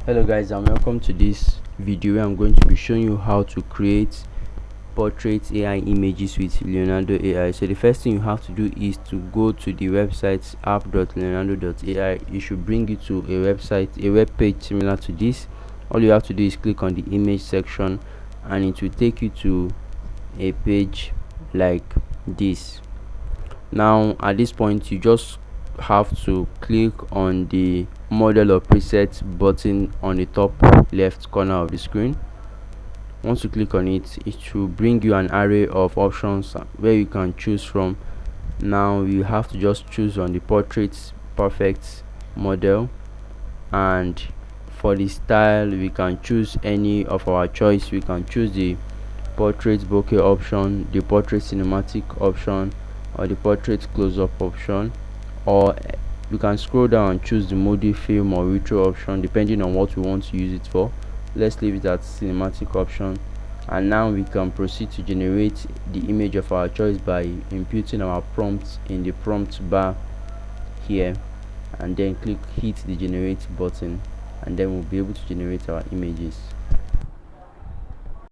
Hello guys, and welcome to this video where I'm going to be showing you how to create portrait AI images with Leonardo AI. So the first thing you have to do is to go to the website app.leonardo.ai. It should bring you to a website, a web page similar to this. All you have to do is click on the image section and it will take you to a page like this. Now at this point you just have to click on the model or preset button on the top left corner of the screen. Once you click on it, it will bring you an array of options where you can choose from. Now you have to just choose on the portrait perfect model, and for the style we can choose any of our choice. We can choose the portrait bokeh option, the portrait cinematic option, or the portrait close-up option, or you can scroll down and choose the modi film or retro option depending on what we want to use it for. Let's leave it at cinematic option, and now we can proceed to generate the image of our choice by inputting our prompt in the prompt bar here, and then hit the generate button, and then we'll be able to generate our images.